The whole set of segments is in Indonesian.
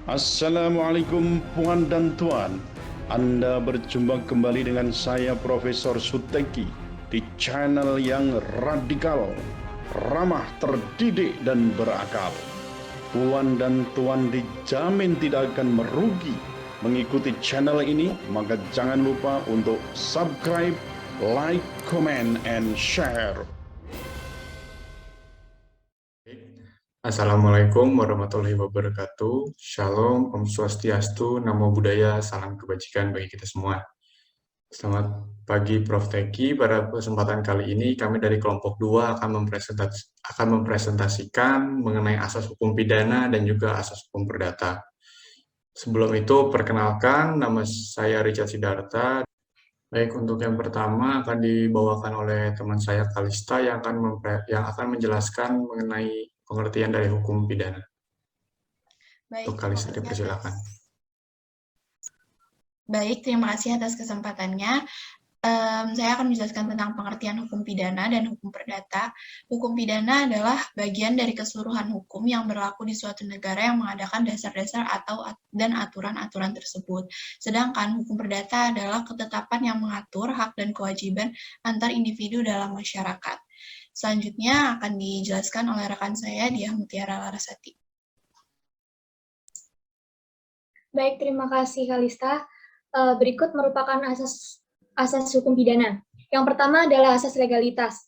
Assalamualaikum puan dan tuan. Anda berjumpa kembali dengan saya Profesor Suteki di channel yang radikal, ramah, terdidik, dan berakal. Puan dan tuan dijamin tidak akan merugi mengikuti channel ini, maka jangan lupa untuk subscribe, like, comment, and share. Assalamualaikum warahmatullahi wabarakatuh. Shalom, Om Swastiastu, Namo Buddhaya, salam kebajikan bagi kita semua. Selamat pagi Prof. Teki. Pada kesempatan kali ini kami dari kelompok 2 akan mempresentasikan mengenai asas hukum pidana dan juga asas hukum perdata. Sebelum itu, perkenalkan, nama saya Richard Siddhartha. Baik, untuk yang pertama akan dibawakan oleh teman saya Kalista yang akan menjelaskan mengenai pengertian dari hukum pidana. Baik, Untuk Kalista dipersilakan. Baik, terima kasih atas kesempatannya. Saya akan menjelaskan tentang pengertian hukum pidana dan hukum perdata. Hukum pidana adalah bagian dari keseluruhan hukum yang berlaku di suatu negara yang mengadakan dasar-dasar dan aturan-aturan tersebut. Sedangkan hukum perdata adalah ketetapan yang mengatur hak dan kewajiban antar individu dalam masyarakat. Selanjutnya akan dijelaskan oleh rekan saya, Diah Mutiara Larasati. Baik, terima kasih Kalista. Berikut merupakan asas hukum pidana. Yang pertama adalah asas legalitas.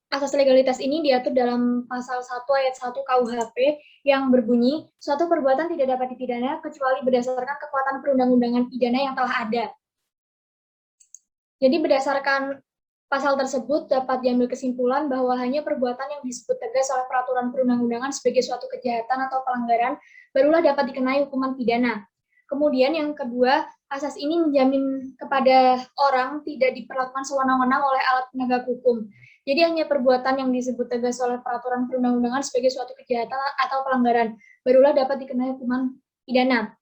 Asas legalitas ini diatur dalam pasal 1 ayat 1 KUHP yang berbunyi, suatu perbuatan tidak dapat dipidana kecuali berdasarkan kekuatan perundang-undangan pidana yang telah ada. Jadi berdasarkan pasal tersebut dapat diambil kesimpulan bahwa hanya perbuatan yang disebut tegas oleh peraturan perundang-undangan sebagai suatu kejahatan atau pelanggaran barulah dapat dikenai hukuman pidana. Kemudian yang kedua, asas ini menjamin kepada orang tidak diperlakukan sewenang-wenang oleh alat penegak hukum. Jadi hanya perbuatan yang disebut tegas oleh peraturan perundang-undangan sebagai suatu kejahatan atau pelanggaran barulah dapat dikenai hukuman pidana.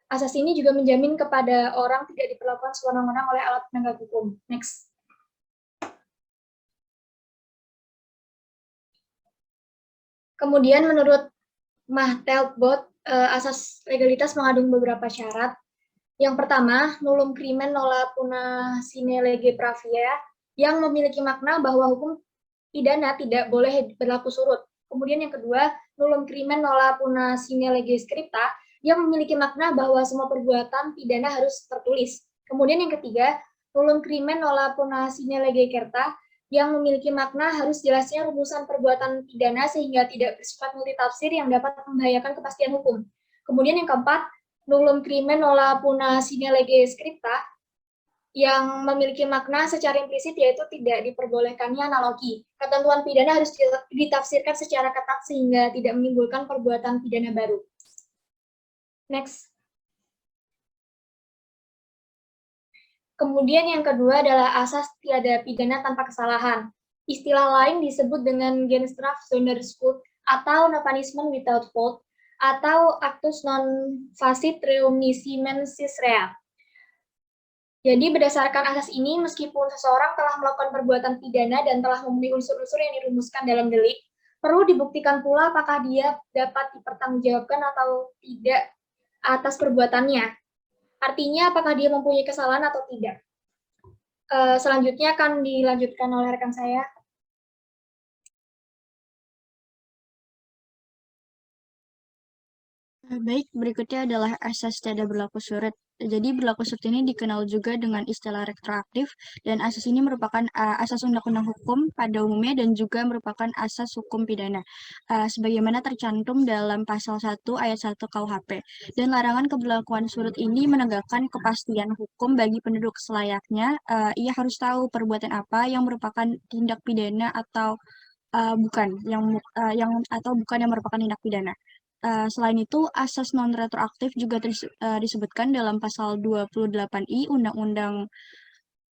Asas ini juga menjamin kepada orang tidak diperlakukan sewenang-wenang oleh alat penegak hukum. Next. Kemudian menurut Machteld-Bot, asas legalitas mengandung beberapa syarat. Yang pertama, nullum crimen nolla puna sine lege pravia, yang memiliki makna bahwa hukum pidana tidak boleh berlaku surut. Kemudian yang kedua, nullum crimen nolla puna sine lege scripta, yang memiliki makna bahwa semua perbuatan pidana harus tertulis. Kemudian yang ketiga, nullum crimen nolla puna sine lege certa, yang memiliki makna harus jelasnya rumusan perbuatan pidana sehingga tidak bersifat multitafsir yang dapat membahayakan kepastian hukum. Kemudian yang keempat, nullum crimen nolla puna sine lege scripta, yang memiliki makna secara implisit yaitu tidak diperbolehkannya analogi. Ketentuan pidana harus ditafsirkan secara ketat sehingga tidak menimbulkan perbuatan pidana baru. Next. Kemudian yang kedua adalah asas tiada pidana tanpa kesalahan. Istilah lain disebut dengan Genstraf zonder schuld atau no punishment without fault atau actus non facit reum nisi mensis rea. Jadi berdasarkan asas ini, meskipun seseorang telah melakukan perbuatan pidana dan telah memenuhi unsur-unsur yang dirumuskan dalam delik, perlu dibuktikan pula apakah dia dapat dipertanggungjawabkan atau tidak atas perbuatannya. Artinya apakah dia mempunyai kesalahan atau tidak. Selanjutnya akan dilanjutkan oleh rekan saya. Baik, berikutnya adalah asas tidak berlaku surut. Jadi berlaku surut ini dikenal juga dengan istilah retroaktif, dan asas ini merupakan asas undang-undang hukum pada umumnya dan juga merupakan asas hukum pidana, sebagaimana tercantum dalam pasal 1 ayat 1 KUHP. Dan larangan keberlakuan surut ini menegakkan kepastian hukum bagi penduduk selayaknya. Ia harus tahu perbuatan apa yang merupakan tindak pidana atau bukan yang merupakan tindak pidana. Selain itu, asas non-retroaktif juga disebutkan dalam pasal 28I Undang-Undang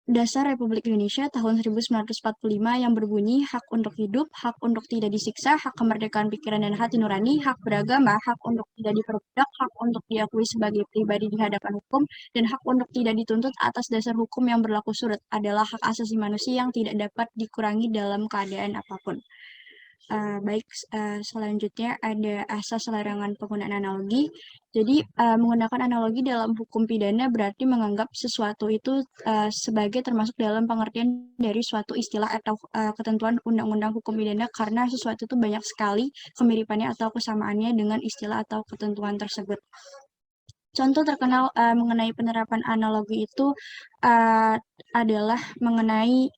Dasar Republik Indonesia tahun 1945 yang berbunyi hak untuk hidup, hak untuk tidak disiksa, hak kemerdekaan pikiran dan hati nurani, hak beragama, hak untuk tidak diperbudak, hak untuk diakui sebagai pribadi di hadapan hukum, dan hak untuk tidak dituntut atas dasar hukum yang berlaku surut adalah hak asasi manusia yang tidak dapat dikurangi dalam keadaan apapun. Selanjutnya ada asas larangan penggunaan analogi. Jadi menggunakan analogi dalam hukum pidana berarti menganggap sesuatu itu sebagai termasuk dalam pengertian dari suatu istilah atau ketentuan undang-undang hukum pidana karena sesuatu itu banyak sekali kemiripannya atau kesamaannya dengan istilah atau ketentuan tersebut. Contoh terkenal mengenai penerapan analogi itu adalah mengenai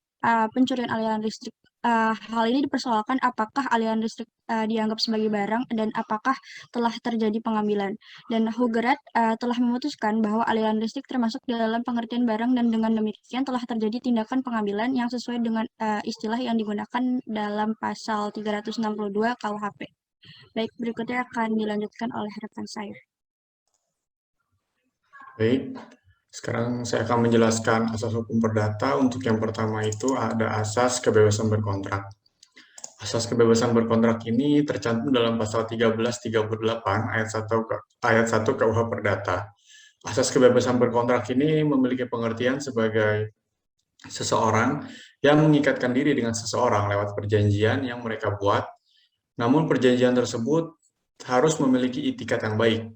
pencurian aliran listrik. Hal ini dipersoalkan apakah aliran listrik dianggap sebagai barang dan apakah telah terjadi pengambilan. Dan Hugerat telah memutuskan bahwa aliran listrik termasuk dalam pengertian barang dan dengan demikian telah terjadi tindakan pengambilan yang sesuai dengan istilah yang digunakan dalam pasal 362 KUHP. Baik, berikutnya akan dilanjutkan oleh rekan saya. Baik, sekarang saya akan menjelaskan asas hukum perdata. Untuk yang pertama itu ada asas kebebasan berkontrak. Asas kebebasan berkontrak ini tercantum dalam pasal 1338 ayat 1 KUH Perdata. Asas kebebasan berkontrak ini memiliki pengertian sebagai seseorang yang mengikatkan diri dengan seseorang lewat perjanjian yang mereka buat, namun perjanjian tersebut harus memiliki itikat yang baik.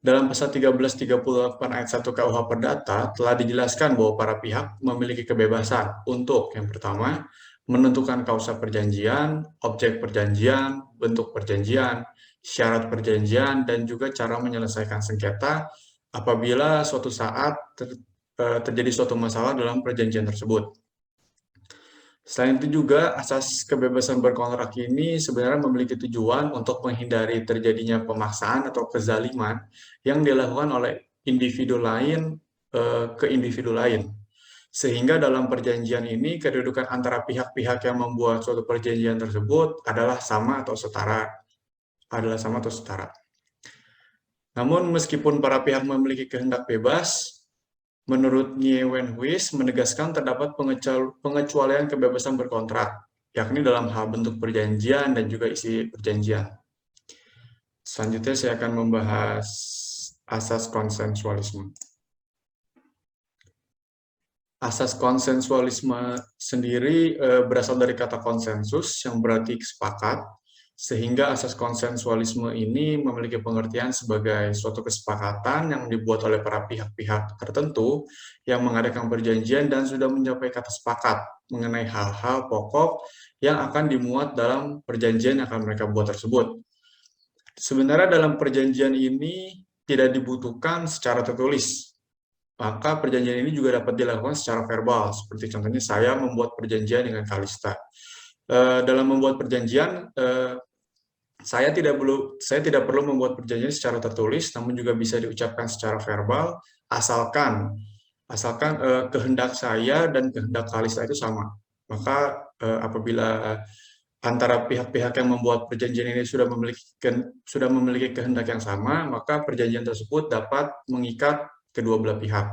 Dalam pasal 1338 ayat 1 KUH Perdata telah dijelaskan bahwa para pihak memiliki kebebasan untuk yang pertama, menentukan kausa perjanjian, objek perjanjian, bentuk perjanjian, syarat perjanjian, dan juga cara menyelesaikan sengketa apabila suatu saat terjadi suatu masalah dalam perjanjian tersebut. Selain itu juga, asas kebebasan berkontrak ini sebenarnya memiliki tujuan untuk menghindari terjadinya pemaksaan atau kezaliman yang dilakukan oleh individu lain ke individu lain. Sehingga dalam perjanjian ini, kedudukan antara pihak-pihak yang membuat suatu perjanjian tersebut adalah sama atau setara. Namun, meskipun para pihak memiliki kehendak bebas, menurut Nye Wen Huis menegaskan terdapat pengecualian kebebasan berkontrak, yakni dalam hal bentuk perjanjian dan juga isi perjanjian. Selanjutnya saya akan membahas asas konsensualisme. Asas konsensualisme sendiri berasal dari kata konsensus yang berarti sepakat, sehingga asas konsensualisme ini memiliki pengertian sebagai suatu kesepakatan yang dibuat oleh para pihak-pihak tertentu yang mengadakan perjanjian dan sudah mencapai kata sepakat mengenai hal-hal pokok yang akan dimuat dalam perjanjian yang akan mereka buat tersebut. Sebenarnya dalam perjanjian ini tidak dibutuhkan secara tertulis, maka perjanjian ini juga dapat dilakukan secara verbal, seperti contohnya saya membuat perjanjian dengan Kalista. Dalam membuat perjanjian, saya tidak perlu membuat perjanjian secara tertulis, namun juga bisa diucapkan secara verbal, asalkan kehendak saya dan kehendak Kalista itu sama. Maka apabila antara pihak-pihak yang membuat perjanjian ini sudah memiliki kehendak yang sama, maka perjanjian tersebut dapat mengikat kedua belah pihak.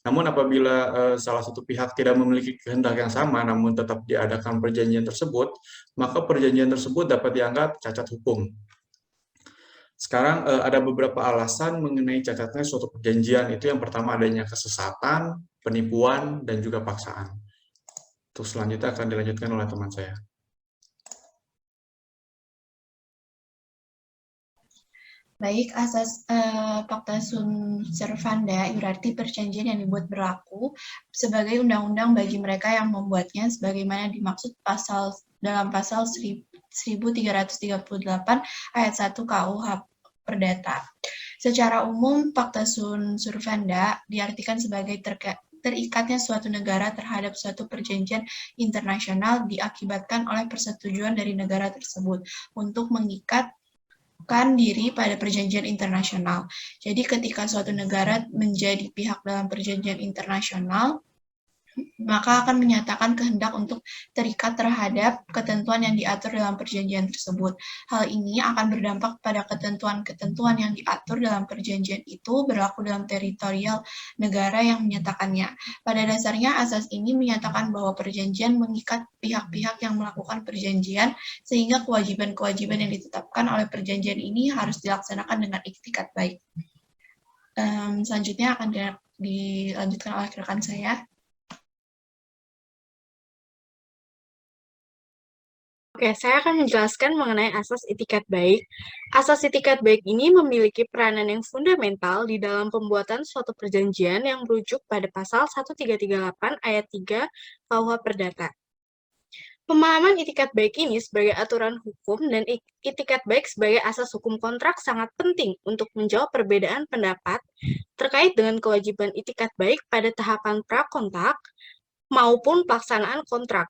Namun apabila salah satu pihak tidak memiliki kehendak yang sama, namun tetap diadakan perjanjian tersebut, maka perjanjian tersebut dapat dianggap cacat hukum. Sekarang ada beberapa alasan mengenai cacatnya suatu perjanjian. Itu yang pertama adanya kesesatan, penipuan, dan juga paksaan. Untuk selanjutnya akan dilanjutkan oleh teman saya. Baik, asas Pacta sunt servanda berarti perjanjian yang dibuat berlaku sebagai undang-undang bagi mereka yang membuatnya sebagaimana dimaksud dalam pasal 1338 ayat 1 KUH Perdata. Secara umum, Pacta sunt servanda diartikan sebagai terikatnya suatu negara terhadap suatu perjanjian internasional diakibatkan oleh persetujuan dari negara tersebut untuk mengikatkan diri pada perjanjian internasional. Jadi ketika suatu negara menjadi pihak dalam perjanjian internasional, maka akan menyatakan kehendak untuk terikat terhadap ketentuan yang diatur dalam perjanjian tersebut. Hal ini akan berdampak pada ketentuan-ketentuan yang diatur dalam perjanjian itu berlaku dalam teritorial negara yang menyatakannya. Pada dasarnya, asas ini menyatakan bahwa perjanjian mengikat pihak-pihak yang melakukan perjanjian, sehingga kewajiban-kewajiban yang ditetapkan oleh perjanjian ini harus dilaksanakan dengan iktikat baik. Selanjutnya akan dilanjutkan oleh rekan saya. Oke, saya akan menjelaskan mengenai asas itikat baik. Asas itikat baik ini memiliki peranan yang fundamental di dalam pembuatan suatu perjanjian yang merujuk pada pasal 1338 ayat 3 KUH Perdata. Pemahaman itikat baik ini sebagai aturan hukum dan itikat baik sebagai asas hukum kontrak sangat penting untuk menjawab perbedaan pendapat terkait dengan kewajiban itikat baik pada tahapan prakontrak maupun pelaksanaan kontrak.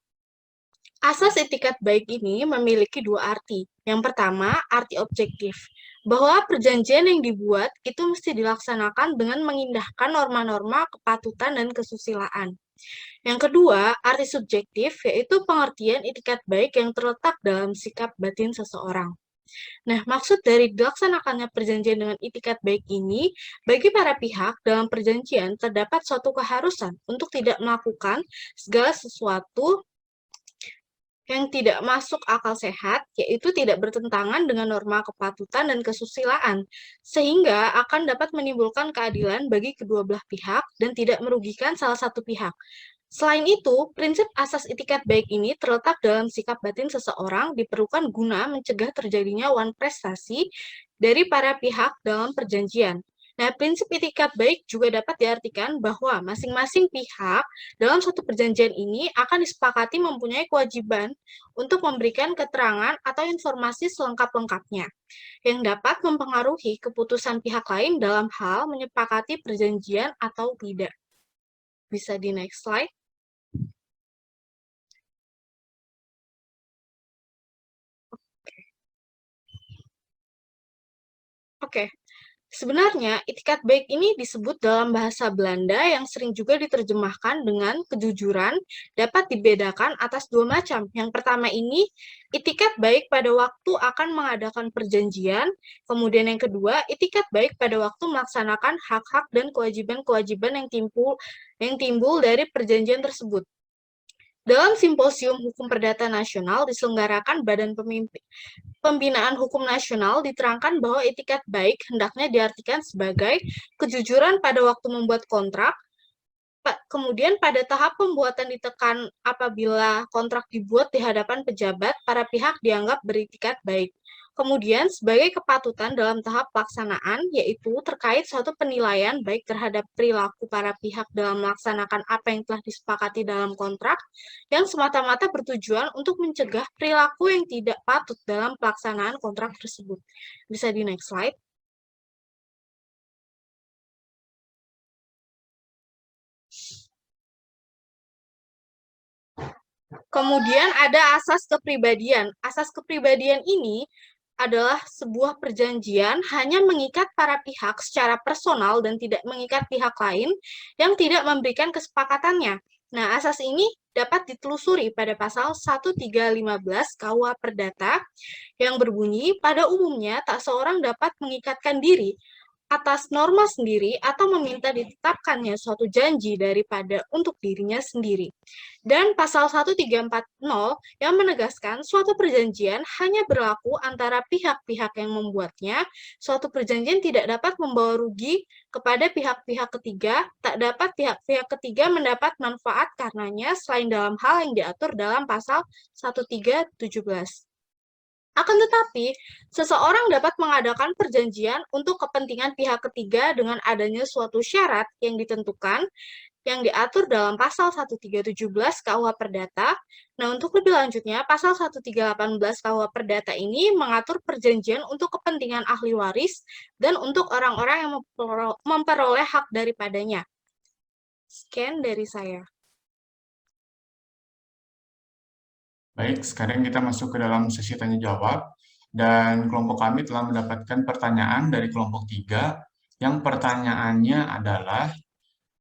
Asas itikat baik ini memiliki dua arti. Yang pertama, arti objektif, bahwa perjanjian yang dibuat itu mesti dilaksanakan dengan mengindahkan norma-norma kepatutan dan kesusilaan. Yang kedua, arti subjektif, yaitu pengertian itikat baik yang terletak dalam sikap batin seseorang. Nah, maksud dari dilaksanakannya perjanjian dengan itikat baik ini, bagi para pihak dalam perjanjian terdapat suatu keharusan untuk tidak melakukan segala sesuatu yang tidak masuk akal sehat, yaitu tidak bertentangan dengan norma kepatutan dan kesusilaan, sehingga akan dapat menimbulkan keadilan bagi kedua belah pihak dan tidak merugikan salah satu pihak. Selain itu, prinsip asas itikat baik ini terletak dalam sikap batin seseorang diperlukan guna mencegah terjadinya wan prestasi dari para pihak dalam perjanjian. Nah, prinsip itikat baik juga dapat diartikan bahwa masing-masing pihak dalam suatu perjanjian ini akan disepakati mempunyai kewajiban untuk memberikan keterangan atau informasi selengkap-lengkapnya yang dapat mempengaruhi keputusan pihak lain dalam hal menyepakati perjanjian atau tidak. Bisa di next slide. Oke. Sebenarnya, itikat baik ini disebut dalam bahasa Belanda yang sering juga diterjemahkan dengan kejujuran, dapat dibedakan atas dua macam. Yang pertama ini, itikat baik pada waktu akan mengadakan perjanjian, kemudian yang kedua, itikat baik pada waktu melaksanakan hak-hak dan kewajiban-kewajiban yang timbul dari perjanjian tersebut. Dalam Simposium Hukum Perdata Nasional diselenggarakan Badan Pembinaan Hukum Nasional, diterangkan bahwa itikat baik hendaknya diartikan sebagai kejujuran pada waktu membuat kontrak, kemudian pada tahap pembuatan ditekan apabila kontrak dibuat di hadapan pejabat, para pihak dianggap beritikat baik. Kemudian sebagai kepatutan dalam tahap pelaksanaan, yaitu terkait suatu penilaian baik terhadap perilaku para pihak dalam melaksanakan apa yang telah disepakati dalam kontrak, yang semata-mata bertujuan untuk mencegah perilaku yang tidak patut dalam pelaksanaan kontrak tersebut. Bisa di next slide. Kemudian ada asas kepribadian. Asas kepribadian ini adalah sebuah perjanjian hanya mengikat para pihak secara personal dan tidak mengikat pihak lain yang tidak memberikan kesepakatannya. Nah, asas ini dapat ditelusuri pada pasal 1315 KUH Perdata yang berbunyi, pada umumnya tak seorang dapat mengikatkan diri atas norma sendiri atau meminta ditetapkannya suatu janji daripada untuk dirinya sendiri. Dan pasal 1340 yang menegaskan suatu perjanjian hanya berlaku antara pihak-pihak yang membuatnya, suatu perjanjian tidak dapat membawa rugi kepada pihak-pihak ketiga, tak dapat pihak-pihak ketiga mendapat manfaat karenanya selain dalam hal yang diatur dalam pasal 1317. Akan tetapi, seseorang dapat mengadakan perjanjian untuk kepentingan pihak ketiga dengan adanya suatu syarat yang ditentukan, yang diatur dalam pasal 1317 KUH Perdata. Nah, untuk lebih lanjutnya, pasal 1318 KUH Perdata ini mengatur perjanjian untuk kepentingan ahli waris dan untuk orang-orang yang memperoleh hak daripadanya. Sekian dari saya. Baik, sekarang kita masuk ke dalam sesi tanya-jawab, dan kelompok kami telah mendapatkan pertanyaan dari kelompok 3, yang pertanyaannya adalah,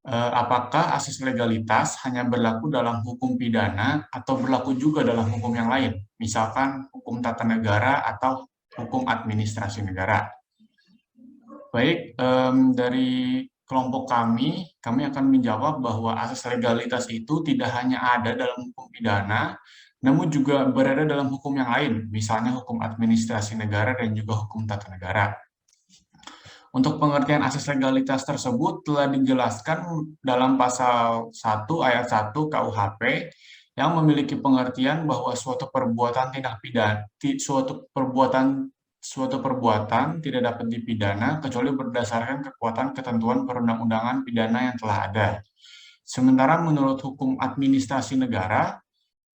apakah asas legalitas hanya berlaku dalam hukum pidana atau berlaku juga dalam hukum yang lain, misalkan hukum tata negara atau hukum administrasi negara? Baik, dari kelompok kami akan menjawab bahwa asas legalitas itu tidak hanya ada dalam hukum pidana, namun juga berada dalam hukum yang lain, misalnya hukum administrasi negara dan juga hukum tata negara. Untuk pengertian asas legalitas tersebut telah dijelaskan dalam pasal 1 ayat 1 KUHP yang memiliki pengertian bahwa suatu perbuatan tidak dapat dipidana kecuali berdasarkan kekuatan ketentuan perundang-undangan pidana yang telah ada. Sementara menurut hukum administrasi negara,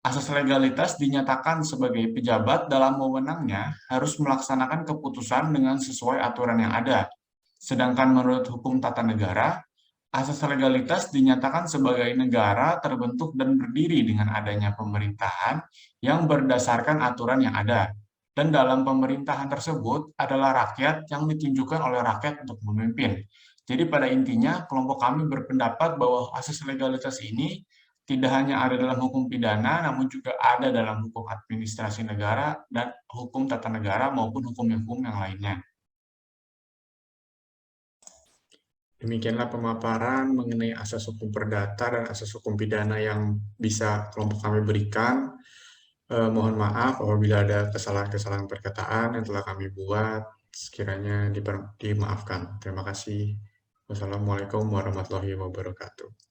asas legalitas dinyatakan sebagai pejabat dalam wewenangnya harus melaksanakan keputusan dengan sesuai aturan yang ada. Sedangkan menurut hukum tata negara, asas legalitas dinyatakan sebagai negara terbentuk dan berdiri dengan adanya pemerintahan yang berdasarkan aturan yang ada. Dan dalam pemerintahan tersebut adalah rakyat yang ditunjukkan oleh rakyat untuk memimpin. Jadi pada intinya kelompok kami berpendapat bahwa asas legalitas ini tidak hanya ada dalam hukum pidana, namun juga ada dalam hukum administrasi negara dan hukum tata negara maupun hukum-hukum yang lainnya. Demikianlah pemaparan mengenai asas hukum perdata dan asas hukum pidana yang bisa kelompok kami berikan. Mohon maaf apabila ada kesalahan-kesalahan perkataan yang telah kami buat, sekiranya dimaafkan. Terima kasih. Wassalamualaikum warahmatullahi wabarakatuh.